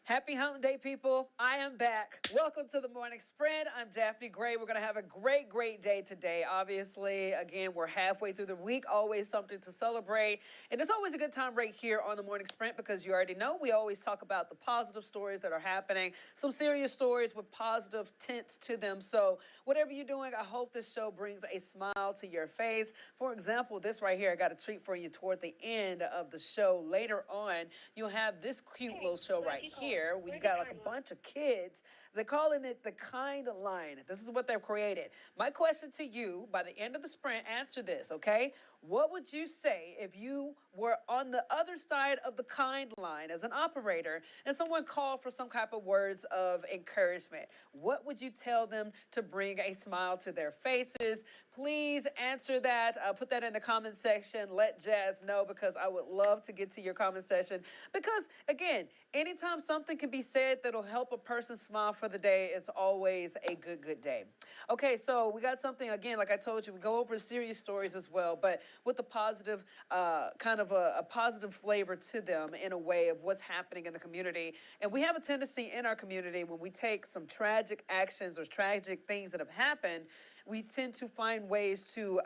Happy Hump Day, people. I am back. Welcome to the Morning Sprint. I'm Daphne Gray. We're going to have a great day today. Obviously, again, we're halfway through the week, always something to celebrate. And it's always a good time right here on the Morning Sprint because you already know we always talk about the positive stories that are happening, some serious stories with positive tints to them. So, whatever you're doing, I hope this show brings a smile to your face. For example, this right here, I got a treat for you toward the end of the show. Later on, you'll have this cute little show right here where you got like a bunch of kids. They're calling it the kind line. This is what they've created. My question to you, by the end of the sprint, answer this, okay? What would you say if you were on the other side of the kind line as an operator and someone called for some type of words of encouragement? What would you tell them to bring a smile to their faces? Please answer that. Put that in the comment section. Let Jazz know because I would love to get to your comment section. Because, again, anytime something can be said that'll help a person smile for the day, it's always a good day. Okay, so we got something, again, like I told you, we go over serious stories as well, but with a positive, kind of a positive flavor to them in a way of what's happening in the community. And we have a tendency in our community when we take some tragic actions or tragic things that have happened, we tend to find ways to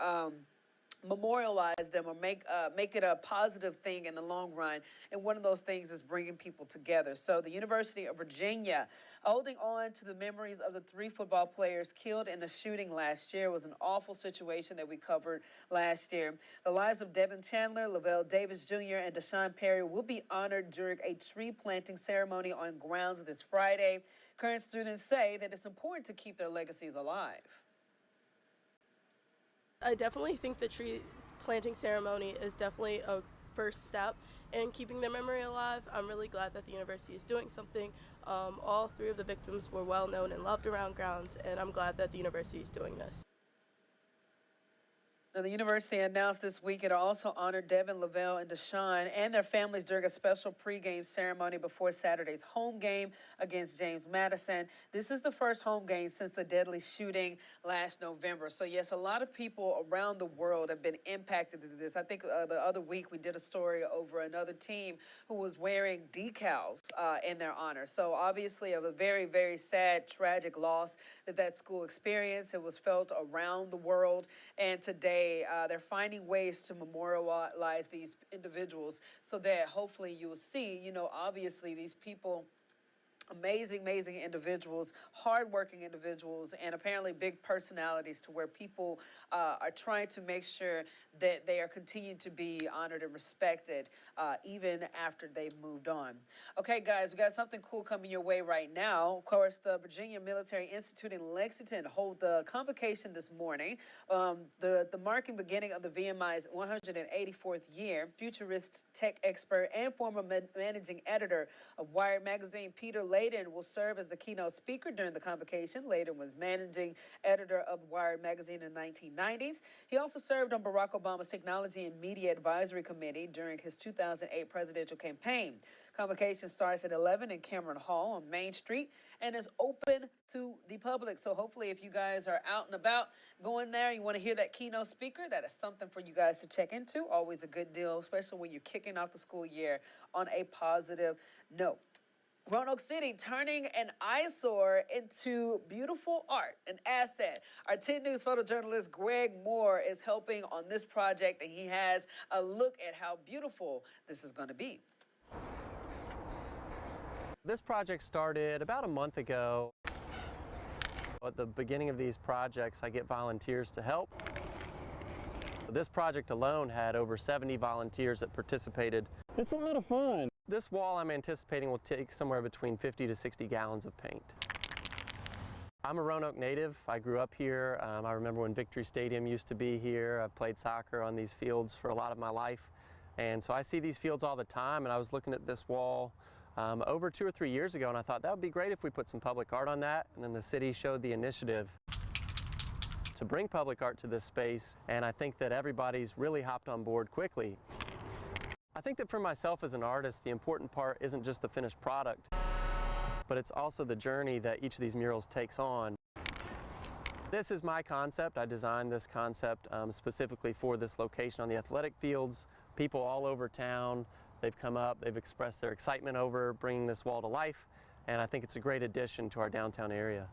memorialize them or make it a positive thing in the long run. And one of those things is bringing people together. So the University of Virginia, holding on to the memories of the 3 football players killed in the shooting last year, was an awful situation that we covered last year. The lives of Devin Chandler, Lavelle Davis Jr., and Deshaun Perry will be honored during a tree planting ceremony on grounds this Friday. Current students say that it's important to keep their legacies alive. I definitely think the tree planting ceremony is definitely a first step in keeping their memory alive. I'm really glad that the university is doing something. All 3 of the victims were well known and loved around grounds, and I'm glad that the university is doing this. Now, the university announced this week it also honored Devin, Lavelle, and Deshaun and their families during a special pregame ceremony before Saturday's home game against James Madison. This is the first home game since the deadly shooting last November. So, yes, a lot of people around the world have been impacted through this. I think the other week we did a story over another team who was wearing decals in their honor. So, obviously, a very sad, tragic loss that school experienced. It was felt around the world, and today they're finding ways to memorialize these individuals so that hopefully you will see, obviously these people, amazing individuals, hardworking individuals, and apparently big personalities to where people are trying to make sure that they are continuing to be honored and respected even after they've moved on. Okay, guys, we got something cool coming your way right now. Of course, the Virginia Military Institute in Lexington hold the convocation this morning. The marking beginning of the VMI's 184th year. Futurist tech expert and former managing editor of Wired magazine, Peter Layden, will serve as the keynote speaker during the convocation. Layden was managing editor of Wired magazine in the 1990s. He also served on Barack Obama's Technology and Media Advisory Committee during his 2008 presidential campaign. Convocation starts at 11 in Cameron Hall on Main Street and is open to the public. So hopefully if you guys are out and about going there, you want to hear that keynote speaker, that is something for you guys to check into. Always a good deal, especially when you're kicking off the school year on a positive note. Roanoke City turning an eyesore into beautiful art, an asset. Our 10 News photojournalist Greg Moore is helping on this project, and he has a look at how beautiful this is going to be. This project started about a month ago. At the beginning of these projects, I get volunteers to help. This project alone had over 70 volunteers that participated. It's a lot of fun. This wall I'm anticipating will take somewhere between 50 to 60 gallons of paint. I'm a Roanoke native. I grew up here. I remember when Victory Stadium used to be here. I played soccer on these fields for a lot of my life. And so I see these fields all the time, and I was looking at this wall over 2 or 3 years ago, and I thought that would be great if we put some public art on that. And then the city showed the initiative to bring public art to this space, and I think that everybody's really hopped on board quickly. I think that for myself as an artist, the important part isn't just the finished product, but it's also the journey that each of these murals takes on. This is my concept. I designed this concept specifically for this location on the athletic fields. People all over town They've come up, they've expressed their excitement over bringing this wall to life, and I think it's a great addition to our downtown area.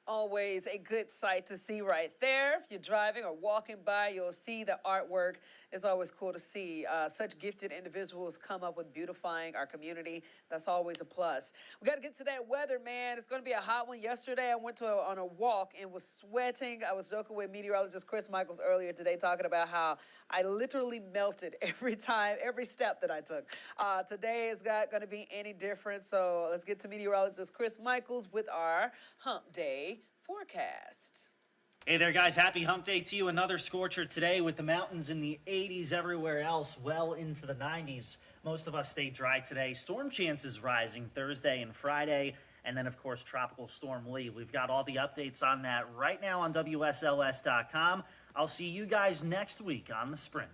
Always a good sight to see right there. If you're driving or walking by, you'll see the artwork. It's always cool to see such gifted individuals come up with beautifying our community. That's always a plus. We got to get to that weather, man. It's going to be a hot one. Yesterday, I went on a walk and was sweating. I was joking with meteorologist Chris Michaels earlier today, talking about how I literally melted every time, every step that I took. Today is not going to be any different. So let's get to meteorologist Chris Michaels with our Hump Day forecast. Hey there, guys. Happy Hump Day to you. Another scorcher today with the mountains in the 80s, everywhere else well into the 90s. Most of us stay dry today. Storm chances rising Thursday and Friday. And then, of course, Tropical Storm Lee. We've got all the updates on that right now on WSLS.com. I'll see you guys next week on The Sprint.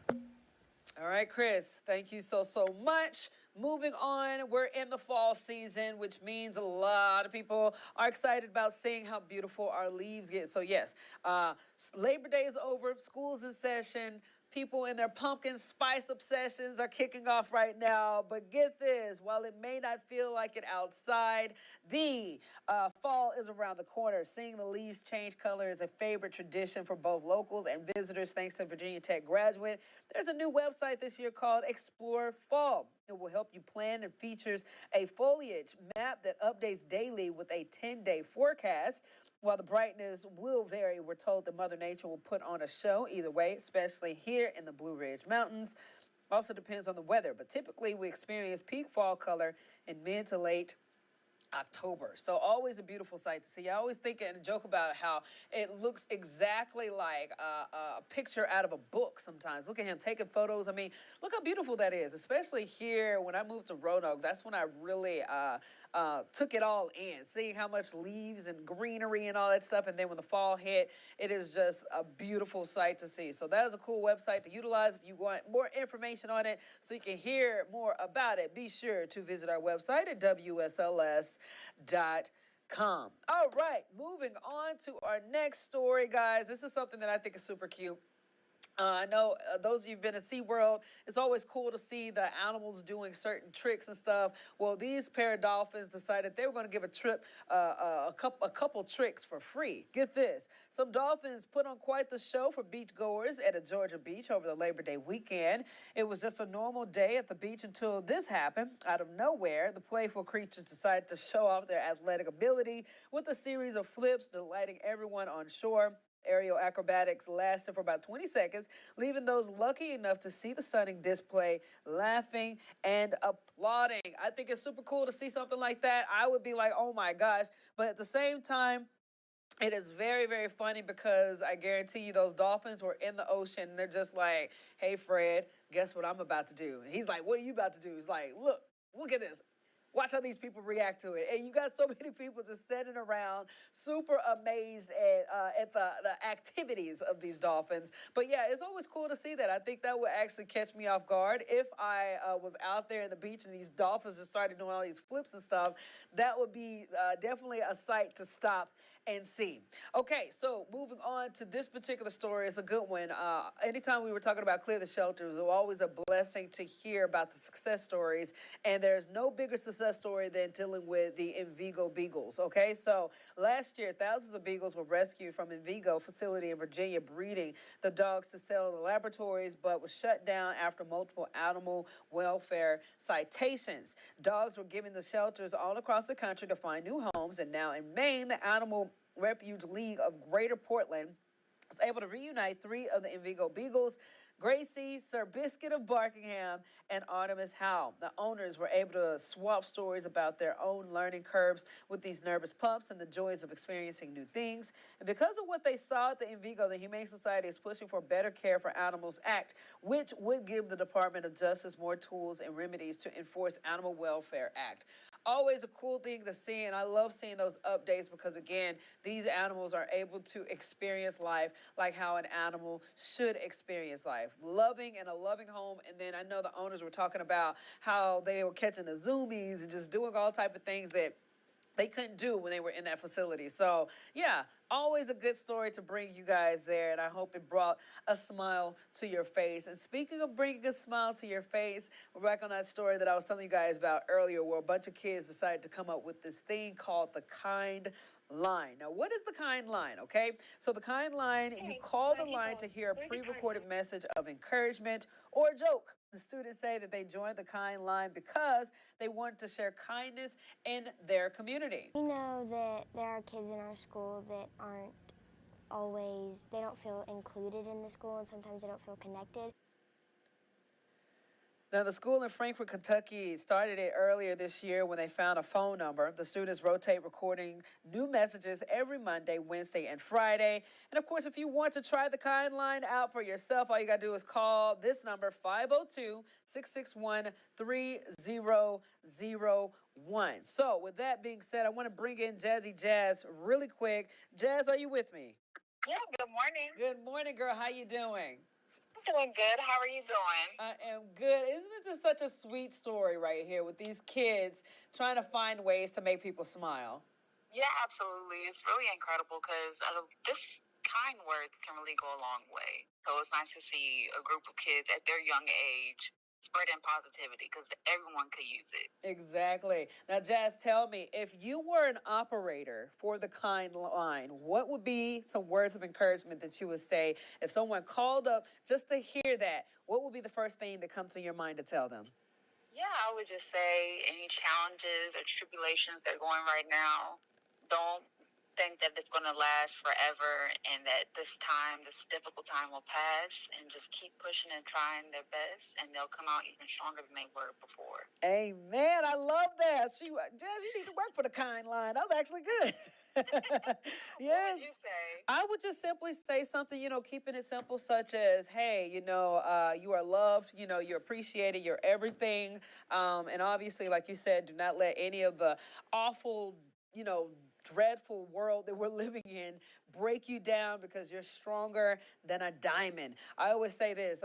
All right, Chris, thank you so much. Moving on, we're in the fall season, which means a lot of people are excited about seeing how beautiful our leaves get. So yes, Labor Day is over, school's in session. People in their pumpkin spice obsessions are kicking off right now. But get this, while it may not feel like it outside, the fall is around the corner. Seeing the leaves change color is a favorite tradition for both locals and visitors, thanks to Virginia Tech graduate. There's a new website this year called Explore Fall. It will help you plan and features a foliage map that updates daily with a 10-day forecast. While the brightness will vary, we're told that Mother Nature will put on a show either way, especially here in the Blue Ridge Mountains. Also depends on the weather, but typically we experience peak fall color in mid to late October. So always a beautiful sight to see. I always think and joke about how it looks exactly like a picture out of a book sometimes. Look at him taking photos. I mean, look how beautiful that is, especially here when I moved to Roanoke. That's when I really took it all in, seeing how much leaves and greenery and all that stuff. And then when the fall hit, it is just a beautiful sight to see. So that is a cool website to utilize if you want more information on it so you can hear more about it. Be sure to visit our website at WSLS.com. All right, moving on to our next story, guys. This is something that I think is super cute. I know those of you who've been at SeaWorld, it's always cool to see the animals doing certain tricks and stuff. Well, these pair of dolphins decided they were going to give a couple tricks for free. Get this. Some dolphins put on quite the show for beachgoers at a Georgia beach over the Labor Day weekend. It was just a normal day at the beach until this happened. Out of nowhere, the playful creatures decided to show off their athletic ability with a series of flips, delighting everyone on shore. Aerial acrobatics lasted for about 20 seconds, leaving those lucky enough to see the stunning display laughing and applauding. I think it's super cool to see something like that. I would be like, oh my gosh. But at the same time, it is very, very funny because I guarantee you those dolphins were in the ocean and they're just like, hey, Fred, guess what I'm about to do? And he's like, what are you about to do? He's like, look at this. Watch how these people react to it. And you got so many people just sitting around super amazed at the activities of these dolphins. But yeah, it's always cool to see that. I think that would actually catch me off guard. If I was out there in the beach and these dolphins just started doing all these flips and stuff, that would be definitely a sight to stop and see. Okay, so moving on to this particular story, it's a good one. Anytime we were talking about Clear the Shelters, it was always a blessing to hear about the success stories, and there's no bigger success story than dealing with the Envigo Beagles, okay? So last year, thousands of beagles were rescued from Envigo facility in Virginia, breeding the dogs to sell in the laboratories, but was shut down after multiple animal welfare citations. Dogs were given to shelters all across the country to find new homes, and now in Maine, the Animal Refuge League of Greater Portland was able to reunite three of the Envigo Beagles, Gracie, Sir Biscuit of Barkingham, and Artemis Howe. The owners were able to swap stories about their own learning curves with these nervous pups and the joys of experiencing new things. And because of what they saw at the Envigo, the Humane Society is pushing for Better Care for Animals Act, which would give the Department of Justice more tools and remedies to enforce Animal Welfare Act. Always a cool thing to see, and I love seeing those updates because, again, these animals are able to experience life like how an animal should experience life. Loving and a loving home, and then I know the owners were talking about how they were catching the zoomies and just doing all type of things that they couldn't do when they were in that facility. So, yeah, always a good story to bring you guys there, and I hope it brought a smile to your face. And speaking of bringing a smile to your face, we're back on that story that I was telling you guys about earlier, where a bunch of kids decided to come up with this thing called the kind line. Now, what is the kind line, okay? So the kind line, you call the line to hear a pre-recorded message of encouragement or a joke. The students say that they joined the kind line because they want to share kindness in their community. We know that there are kids in our school that they don't feel included in the school, and sometimes they don't feel connected. Now, the school in Frankfort, Kentucky started it earlier this year when they found a phone number. The students rotate recording new messages every Monday, Wednesday, and Friday. And of course, if you want to try the kind line out for yourself, all you got to do is call this number, 502-661-3001. So with that being said, I want to bring in Jazzy Jazz really quick. Jazz, are you with me? Yeah, good morning. Good morning, girl. How you doing? I'm doing good. How are you doing? I am good. Isn't it just such a sweet story right here with these kids trying to find ways to make people smile? Yeah, absolutely. It's really incredible because just kind words can really go a long way. So it's nice to see a group of kids at their young age spreading positivity because everyone could use it. Exactly. Now, Jazz, tell me, if you were an operator for the kind line, what would be some words of encouragement that you would say if someone called up just to hear that? What would be the first thing that comes to your mind to tell them? Yeah, I would just say any challenges or tribulations they're going right now, don't think that it's going to last forever and that this difficult time will pass, and just keep pushing and trying their best, and they'll come out even stronger than they were before. Amen. I love that. Jazz, you need to work for the kind line. That was actually good. Yes. What would you say? I would just simply say something, keeping it simple, such as, hey, you are loved, you're appreciated, you're everything. And obviously, like you said, do not let any of the awful, dreadful world that we're living in break you down, because you're stronger than a diamond. I always say this,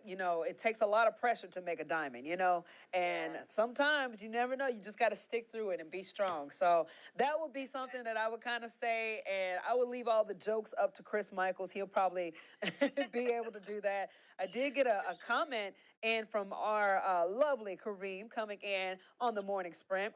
it takes a lot of pressure to make a diamond, and sometimes you never know. You just got to stick through it and be strong. So that would be something that I would kind of say, and I would leave all the jokes up to Chris Michaels. He'll probably be able to do that. I did get a comment in from our lovely Kareem coming in on the morning sprint.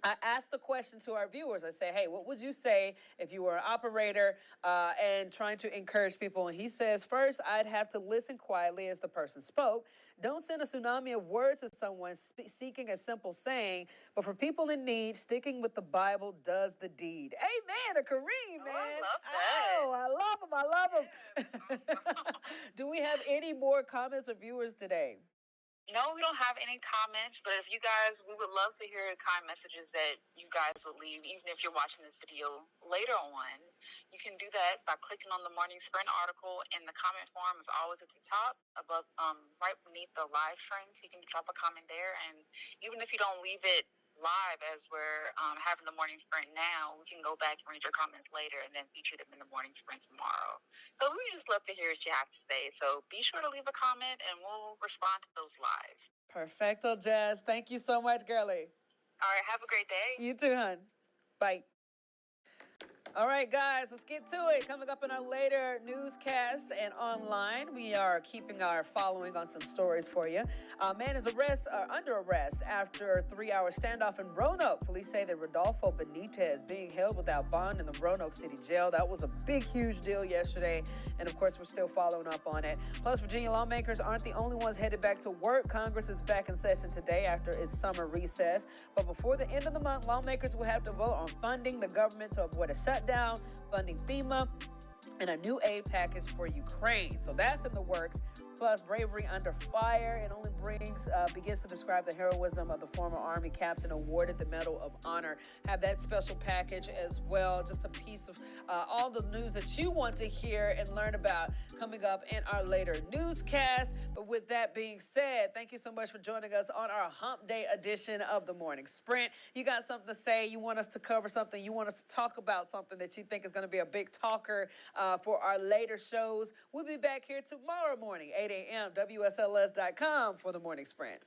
I asked the question to our viewers. I say, hey, what would you say if you were an operator and trying to encourage people? And he says, first, I'd have to listen quietly as the person spoke. Don't send a tsunami of words to someone seeking a simple saying, but for people in need, sticking with the Bible does the deed. Amen to Kareem, man. I love that. Oh, I love him. Do we have any more comments or viewers today? No, we don't have any comments, but we would love to hear kind messages that you guys would leave, even if you're watching this video later on. You can do that by clicking on the Morning Sprint article, and the comment form is always at the top, above, right beneath the live stream, so you can drop a comment there. And even if you don't leave it live as we're having the Morning Sprint now, we can go back and read your comments later and then feature them in the Morning Sprint tomorrow. So we just love to hear what you have to say. So be sure to leave a comment and we'll respond to those live. Perfecto, Jazz. Thank you so much, girlie. All right, have a great day. You too, hon. Bye. All right, guys, let's get to it. Coming up in our later newscasts and online, we are keeping our following on some stories for you. A man is under arrest after a 3-hour standoff in Roanoke. Police say that Rodolfo Benitez being held without bond in the Roanoke City Jail. That was a big, huge deal yesterday, and of course, we're still following up on it. Plus, Virginia lawmakers aren't the only ones headed back to work. Congress is back in session today after its summer recess. But before the end of the month, lawmakers will have to vote on funding the government to avoid a shutdown, funding FEMA, and a new aid package for Ukraine. So that's in the works. Plus, bravery under fire. It only begins to describe the heroism of the former Army captain awarded the Medal of Honor. Have that special package as well. Just a piece of all the news that you want to hear and learn about coming up in our later newscast. But with that being said, thank you so much for joining us on our Hump Day edition of the Morning Sprint. You got something to say, you want us to cover something, you want us to talk about something that you think is going to be a big talker for our later shows, we'll be back here tomorrow morning, 8 a.m., WSLS.com for the Morning Sprint.